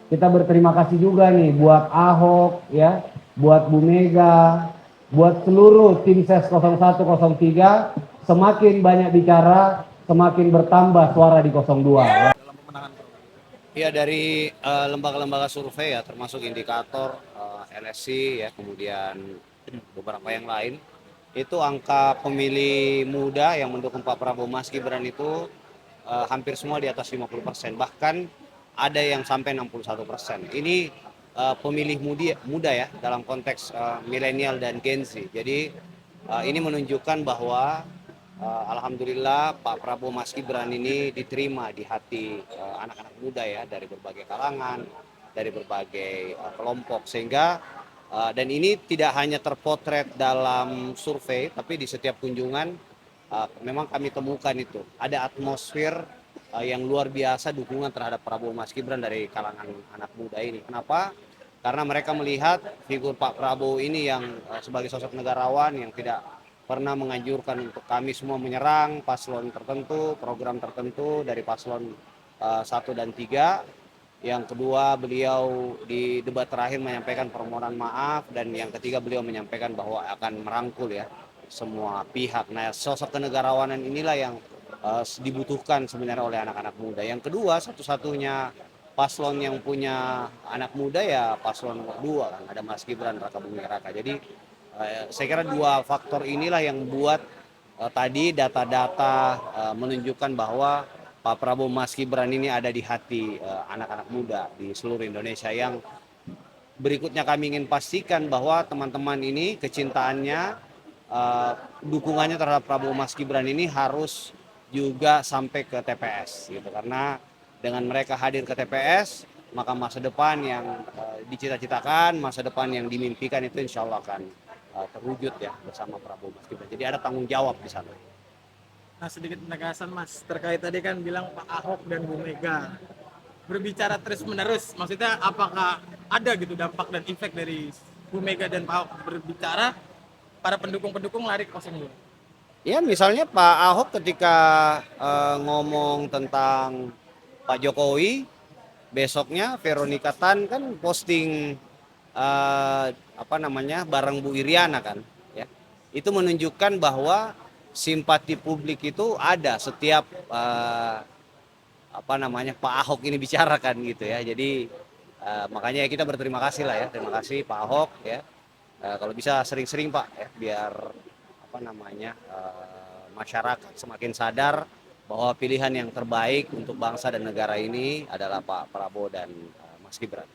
kita berterima kasih juga nih buat Ahok ya, buat Bu Mega, buat seluruh tim ses 0103, semakin banyak bicara, semakin bertambah suara di 02. Ya dari lembaga-lembaga survei ya, termasuk indikator LSI ya, kemudian beberapa yang lain, itu angka pemilih muda yang mendukung Pak Prabowo Mas Gibran itu hampir semua di atas 50%, bahkan ada yang sampai 61%. Ini pemilih muda ya, dalam konteks milenial dan Gen Z. Jadi ini menunjukkan bahwa alhamdulillah Pak Prabowo Mas Gibran ini diterima di hati anak-anak muda ya, dari berbagai kalangan, dari berbagai kelompok, sehingga dan ini tidak hanya terpotret dalam survei, tapi di setiap kunjungan memang kami temukan itu ada atmosfer yang luar biasa dukungan terhadap Prabowo Mas Gibran dari kalangan anak muda ini. Kenapa? Karena mereka melihat figur Pak Prabowo ini yang sebagai sosok negarawan yang tidak pernah menganjurkan untuk kami semua menyerang paslon tertentu, program tertentu dari paslon 1 dan 3. Yang kedua, beliau di debat terakhir menyampaikan permohonan maaf, dan yang ketiga beliau menyampaikan bahwa akan merangkul ya semua pihak. Nah, sosok kenegarawanan inilah yang dibutuhkan sebenarnya oleh anak-anak muda. Yang kedua, satu-satunya paslon yang punya anak muda ya paslon 2 kan, ada Mas Gibran Raka Buming Raka. Jadi saya kira dua faktor inilah yang buat tadi data-data menunjukkan bahwa Pak Prabowo Mas Gibran ini ada di hati anak-anak muda di seluruh Indonesia. Yang berikutnya kami ingin pastikan bahwa teman-teman ini kecintaannya, dukungannya terhadap Prabowo Mas Gibran ini harus juga sampai ke TPS gitu, karena dengan mereka hadir ke TPS maka masa depan yang dicita-citakan, masa depan yang dimimpikan itu insya Allah akan terwujud ya bersama Prabowo Mas Gibran. Jadi ada tanggung jawab di sana. Nah, sedikit penegasan Mas, terkait tadi kan bilang Pak Ahok dan Bu Mega berbicara terus-menerus, maksudnya apakah ada gitu dampak dan efek dari Bu Mega dan Pak Ahok berbicara, para pendukung-pendukung lari ke 02? Ya misalnya Pak Ahok ketika ngomong tentang Pak Jokowi, besoknya Veronica Tan kan posting bareng Bu Iriana kan, ya. Itu menunjukkan bahwa simpati publik itu ada setiap Pak Ahok ini bicarakan gitu ya. Jadi makanya kita berterima kasih lah ya, terima kasih Pak Ahok ya. Kalau bisa sering-sering Pak ya, biar masyarakat semakin sadar bahwa pilihan yang terbaik untuk bangsa dan negara ini adalah Pak Prabowo dan Mas Gibran.